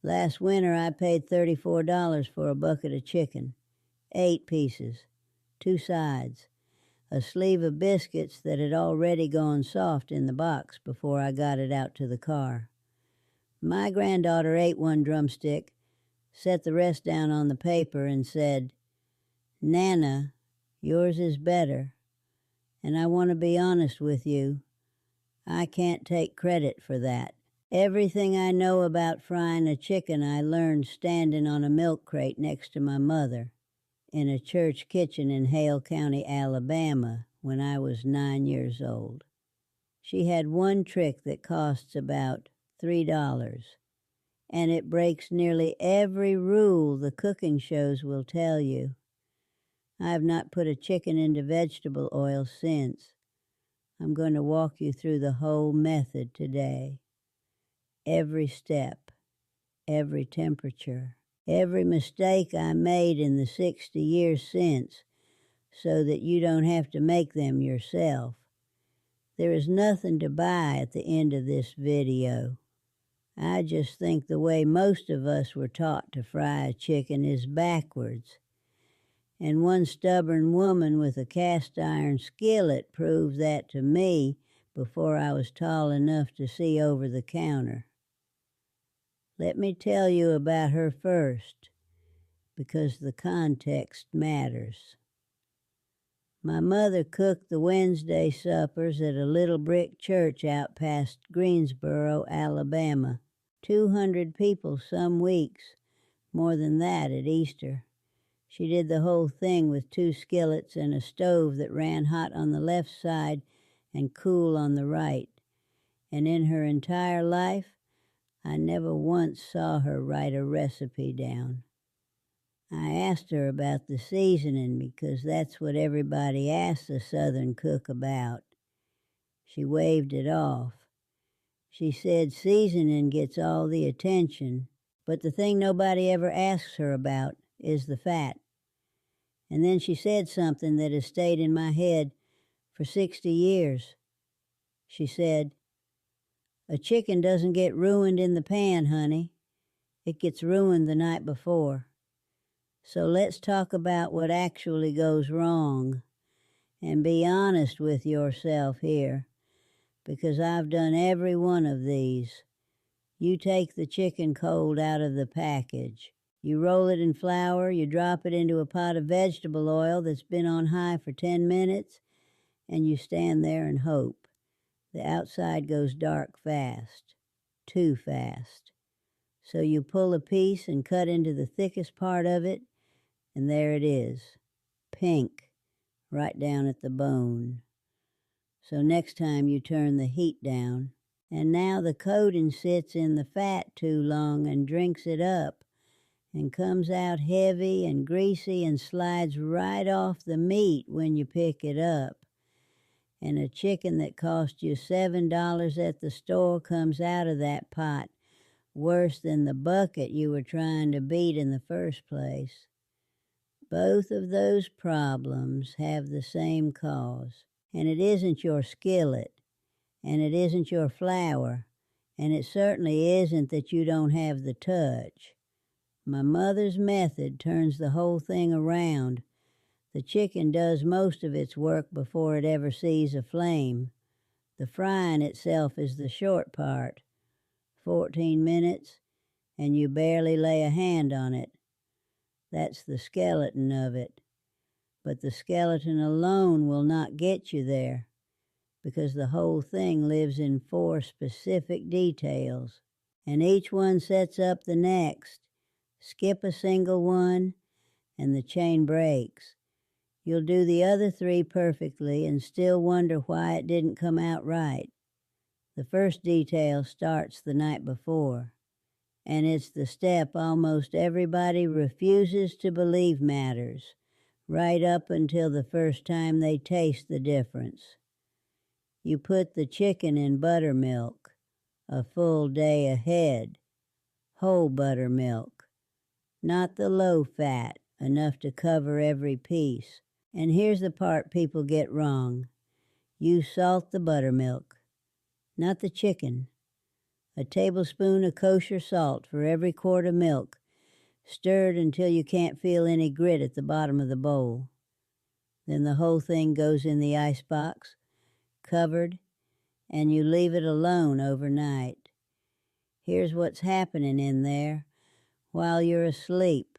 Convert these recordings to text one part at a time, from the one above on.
Last winter I paid $34 for a bucket of chicken, 8 pieces, 2 sides, a sleeve of biscuits that had already gone soft in the box before I got it out to the car. My granddaughter ate one drumstick, set the rest down on the paper, and said, "Nana, yours is better. And I want to be honest with you, I can't take credit for that. Everything I know about frying a chicken I learned standing on a milk crate next to my mother in a church kitchen in Hale County, Alabama, when I was 9 years old. She had one trick that costs about $3, and it breaks nearly every rule the cooking shows will tell you. I have not put a chicken into vegetable oil since. I'm going to walk you through the whole method today. Every step, every temperature, every mistake I made in the 60 years since, so that you don't have to make them yourself. There is nothing to buy at the end of this video. I just think the way most of us were taught to fry a chicken is backwards. And one stubborn woman with a cast iron skillet proved that to me before I was tall enough to see over the counter. Let me tell you about her first, because the context matters. My mother cooked the Wednesday suppers at a little brick church out past Greensboro, Alabama. 200 people some weeks, more than that at Easter. She did the whole thing with 2 skillets and a stove that ran hot on the left side and cool on the right. And in her entire life, I never once saw her write a recipe down. I asked her about the seasoning because that's what everybody asks a Southern cook about. She waved it off. She said seasoning gets all the attention, but the thing nobody ever asks her about is the fat. And then she said something that has stayed in my head for 60 years. She said, "A chicken doesn't get ruined in the pan, honey. It gets ruined the night before. So let's talk about what actually goes wrong. And be honest with yourself here, because I've done every one of these. You take the chicken cold out of the package. You roll it in flour, you drop it into a pot of vegetable oil that's been on high for 10 minutes, and you stand there and hope. The outside goes dark fast, too fast. So you pull a piece and cut into the thickest part of it, and there it is, pink, right down at the bone. So next time you turn the heat down, and now the coating sits in the fat too long and drinks it up, and comes out heavy and greasy and slides right off the meat when you pick it up. And a chicken that cost you $7 at the store comes out of that pot worse than the bucket you were trying to beat in the first place. Both of those problems have the same cause, and it isn't your skillet, and it isn't your flour, and it certainly isn't that you don't have the touch. My mother's method turns the whole thing around. The chicken does most of its work before it ever sees a flame. The frying itself is the short part, 14 minutes, and you barely lay a hand on it. That's the skeleton of it. But the skeleton alone will not get you there, because the whole thing lives in 4 specific details, and each one sets up the next. Skip a single one, and the chain breaks. You'll do the other 3 perfectly and still wonder why it didn't come out right. The first detail starts the night before, and it's the step almost everybody refuses to believe matters, right up until the first time they taste the difference. You put the chicken in buttermilk, a full day ahead, whole buttermilk, not the low fat, enough to cover every piece. And here's the part people get wrong. You salt the buttermilk, not the chicken. A tablespoon of kosher salt for every quart of milk, stirred until you can't feel any grit at the bottom of the bowl. Then the whole thing goes in the icebox, covered, and you leave it alone overnight. Here's what's happening in there while you're asleep.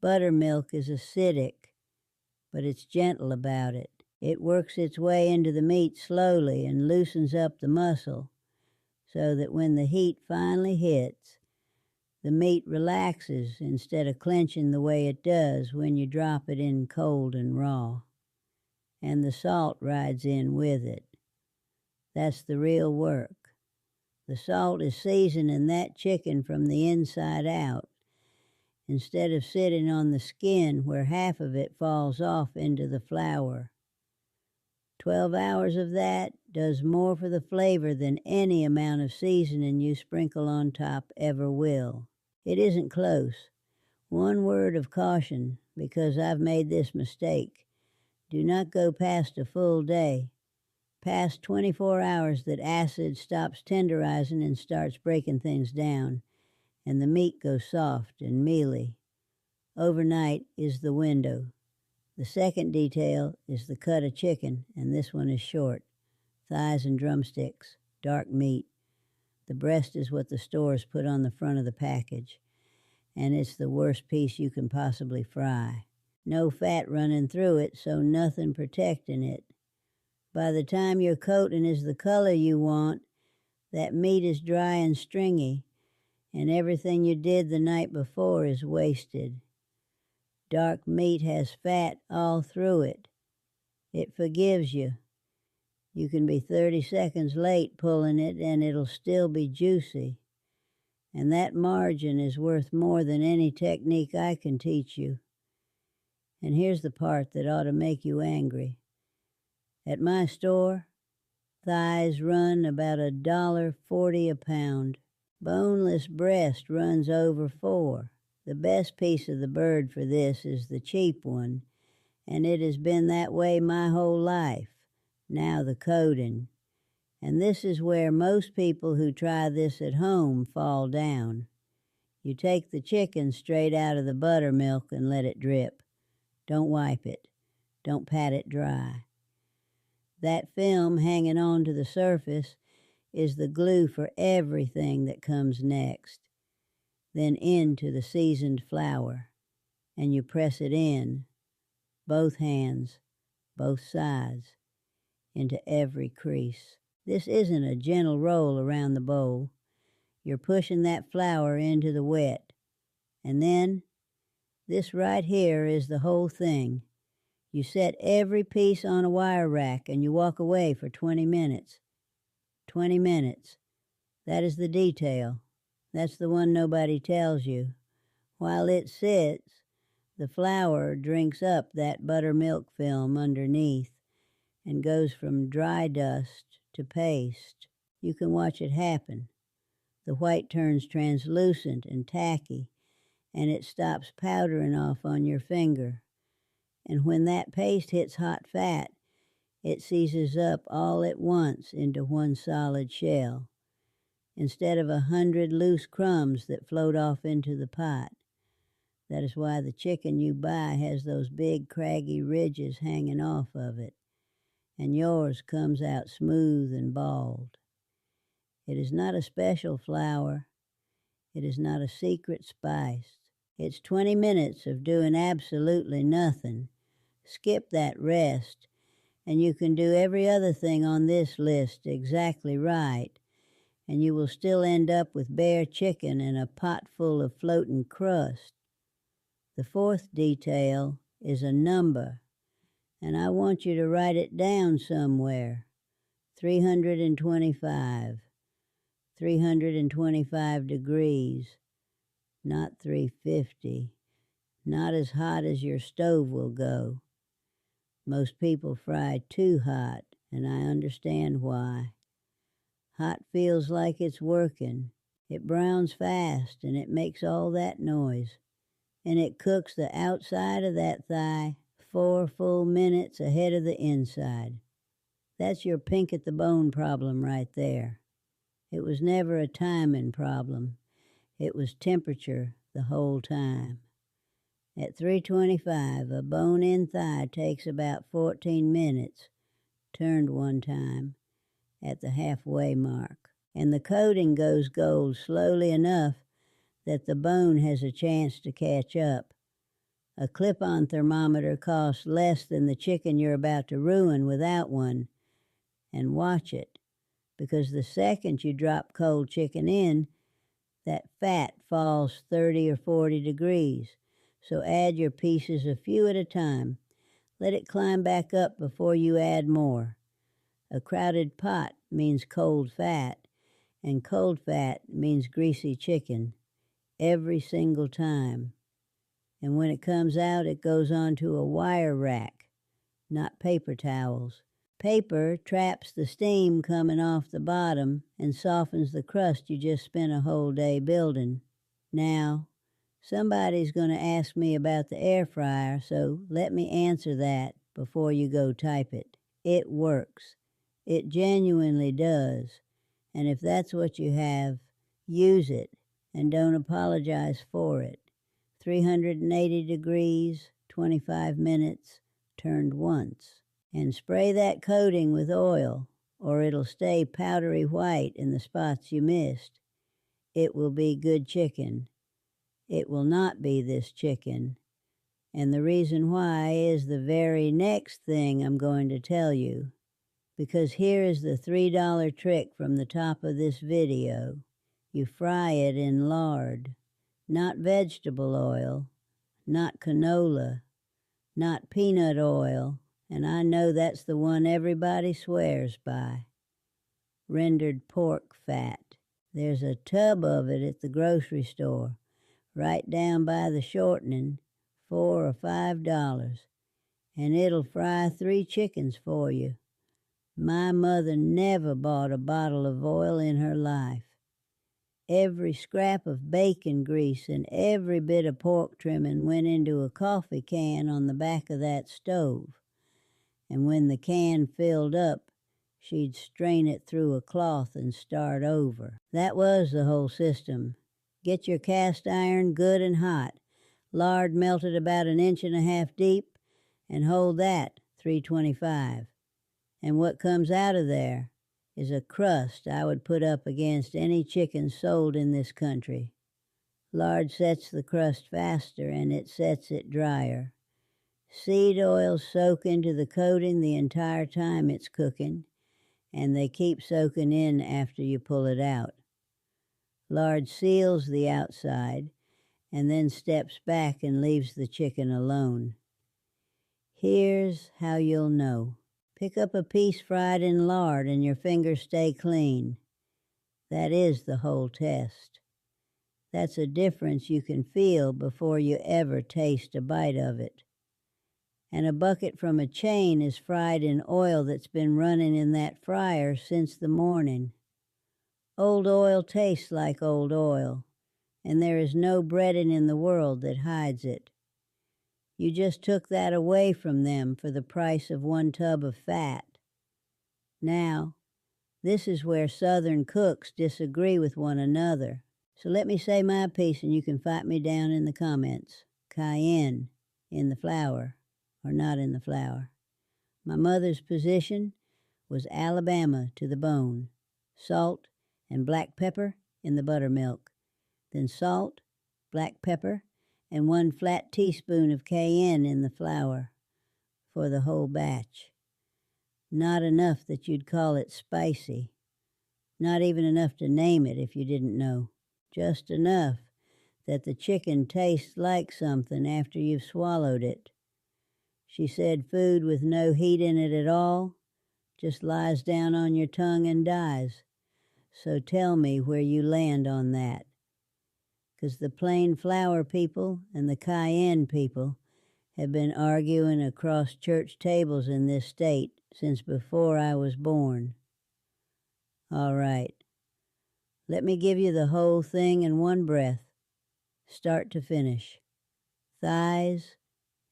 Buttermilk is acidic, but it's gentle about it. It works its way into the meat slowly and loosens up the muscle, so that when the heat finally hits, the meat relaxes instead of clenching the way it does when you drop it in cold and raw. And the salt rides in with it. That's the real work. The salt is seasoning that chicken from the inside out, instead of sitting on the skin where half of it falls off into the flour. 12 hours of that does more for the flavor than any amount of seasoning you sprinkle on top ever will. It isn't close. One word of caution, because I've made this mistake. Do not go past a full day. Past 24 hours that acid stops tenderizing and starts breaking things down, and the meat goes soft and mealy. Overnight is the window. The second detail is the cut of chicken, and this one is short. Thighs and drumsticks, dark meat. The breast is what the stores put on the front of the package, and it's the worst piece you can possibly fry. No fat running through it, so nothing protecting it. By the time your coating is the color you want, that meat is dry and stringy, and everything you did the night before is wasted. Dark meat has fat all through it. It forgives you. You can be 30 seconds late pulling it and it'll still be juicy. And that margin is worth more than any technique I can teach you. And here's the part that ought to make you angry. At my store, thighs run about $1.40 a pound. Boneless breast runs over $4. The best piece of the bird for this is the cheap one, and it has been that way my whole life. Now the coating. And this is where most people who try this at home fall down. You take the chicken straight out of the buttermilk and let it drip. Don't wipe it. Don't pat it dry. That film hanging on to the surface is the glue for everything that comes next. Then into the seasoned flour, and you press it in, both hands, both sides, into every crease. This isn't a gentle roll around the bowl. You're pushing that flour into the wet. And then, this right here is the whole thing. You set every piece on a wire rack and you walk away for 20 minutes. 20 minutes. That is the detail. That's the one nobody tells you. While it sits, the flour drinks up that buttermilk film underneath and goes from dry dust to paste. You can watch it happen. The white turns translucent and tacky, and it stops powdering off on your finger. And when that paste hits hot fat, it seizes up all at once into one solid shell, instead of 100 loose crumbs that float off into the pot. That is why the chicken you buy has those big craggy ridges hanging off of it, and yours comes out smooth and bald. It is not a special flour. It is not a secret spice. It's 20 minutes of doing absolutely nothing. Skip that rest, and you can do every other thing on this list exactly right, and you will still end up with bare chicken and a pot full of floating crust. The fourth detail is a number, and I want you to write it down somewhere. 325. 325 degrees, not 350. Not as hot as your stove will go. Most people fry too hot, and I understand why. Hot feels like it's working. It browns fast, and it makes all that noise. And it cooks the outside of that thigh 4 full minutes ahead of the inside. That's your pink at the bone problem right there. It was never a timing problem. It was temperature the whole time. At 325, a bone-in thigh takes about 14 minutes, turned one time, at the halfway mark. And the coating goes gold slowly enough that the bone has a chance to catch up. A clip-on thermometer costs less than the chicken you're about to ruin without one. And watch it, because the second you drop cold chicken in, that fat falls 30 or 40 degrees. So add your pieces a few at a time. Let it climb back up before you add more. A crowded pot means cold fat, and cold fat means greasy chicken, every single time. And when it comes out, it goes onto a wire rack, not paper towels. Paper traps the steam coming off the bottom and softens the crust you just spent a whole day building. Now, somebody's going to ask me about the air fryer, so let me answer that before you go type it. It works. It genuinely does. And if that's what you have, use it and don't apologize for it. 380 degrees, 25 minutes, turned once. And spray that coating with oil, or it'll stay powdery white in the spots you missed. It will be good chicken. It will not be this chicken. And the reason why is the very next thing I'm going to tell you. Because here is the $3 trick from the top of this video. You fry it in lard, not vegetable oil, not canola, not peanut oil, and I know that's the one everybody swears by. Rendered pork fat. There's a tub of it at the grocery store, right down by the shortening, $4 or $5, and it'll fry 3 chickens for you. My mother never bought a bottle of oil in her life. Every scrap of bacon grease and every bit of pork trimming went into a coffee can on the back of that stove. And when the can filled up, she'd strain it through a cloth and start over. That was the whole system. Get your cast iron good and hot, lard melted about 1.5 inches deep, and hold that 325. And what comes out of there is a crust I would put up against any chicken sold in this country. Lard sets the crust faster and it sets it drier. Seed oils soak into the coating the entire time it's cooking, and they keep soaking in after you pull it out. Lard seals the outside and then steps back and leaves the chicken alone. Here's how you'll know. Pick up a piece fried in lard and your fingers stay clean. That is the whole test. That's a difference you can feel before you ever taste a bite of it. And a bucket from a chain is fried in oil that's been running in that fryer since the morning. Old oil tastes like old oil, and there is no breading in the world that hides it. You just took that away from them for the price of 1 tub of fat. Now, this is where Southern cooks disagree with one another. So let me say my piece and you can fight me down in the comments. Cayenne in the flour, or not in the flour. My mother's position was Alabama to the bone. Salt and black pepper in the buttermilk. Then salt, black pepper, and 1 flat teaspoon of cayenne in the flour for the whole batch. Not enough that you'd call it spicy. Not even enough to name it if you didn't know. Just enough that the chicken tastes like something after you've swallowed it. She said food with no heat in it at all just lies down on your tongue and dies. So tell me where you land on that. 'Cause the plain flour people and the cayenne people have been arguing across church tables in this state since before I was born. All right, let me give you the whole thing in one breath, start to finish. Thighs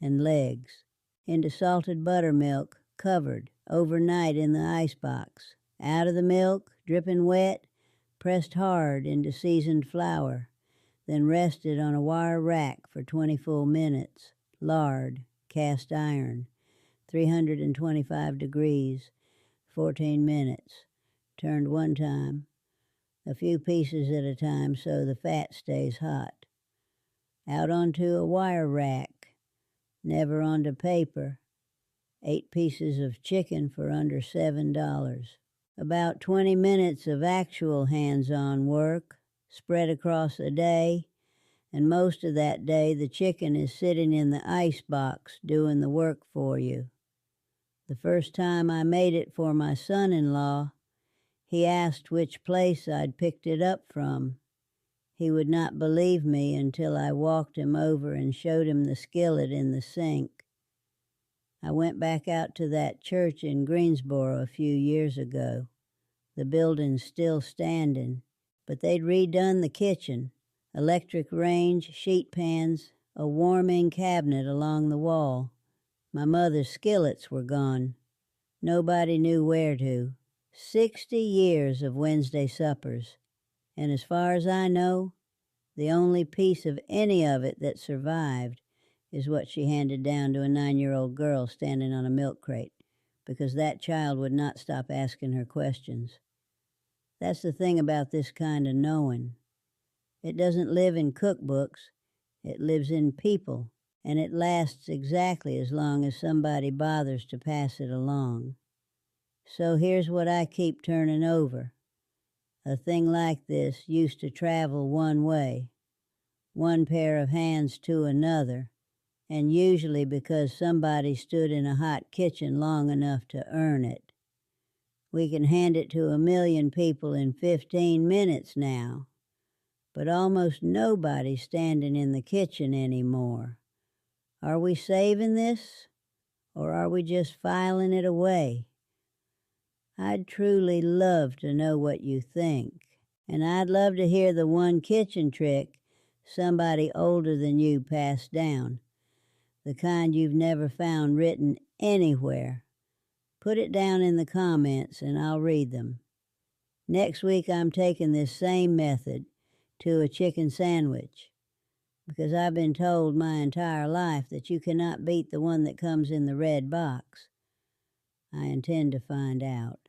and legs into salted buttermilk, covered overnight in the icebox. Out of the milk, dripping wet, pressed hard into seasoned flour, then rested on a wire rack for 20 full minutes. Lard, cast iron, 325 degrees, 14 minutes. Turned one time, a few pieces at a time so the fat stays hot. Out onto a wire rack, never onto paper. 8 pieces of chicken for under $7. About 20 minutes of actual hands-on work, spread across a day, and most of that day the chicken is sitting in the ice box doing the work for you. The first time I made it for my son-in-law, he asked which place I'd picked it up from. He would not believe me until I walked him over and showed him the skillet in the sink. I went back out to that church in Greensboro a few years ago. The building's still standing, but they'd redone the kitchen, electric range, sheet pans, a warming cabinet along the wall. My mother's skillets were gone. Nobody knew where to. 60 years of Wednesday suppers, and as far as I know, the only piece of any of it that survived is what she handed down to a 9-year-old girl standing on a milk crate, because that child would not stop asking her questions. That's the thing about this kind of knowing. It doesn't live in cookbooks, it lives in people, and it lasts exactly as long as somebody bothers to pass it along. So here's what I keep turning over. A thing like this used to travel one way, one pair of hands to another, and usually because somebody stood in a hot kitchen long enough to earn it. We can hand it to 1 million people in 15 minutes now, but almost nobody's standing in the kitchen anymore. Are we saving this, or are we just filing it away? I'd truly love to know what you think, and I'd love to hear the one kitchen trick somebody older than you passed down, the kind you've never found written anywhere. Put it down in the comments and I'll read them. Next week I'm taking this same method to a chicken sandwich, because I've been told my entire life that you cannot beat the one that comes in the red box. I intend to find out.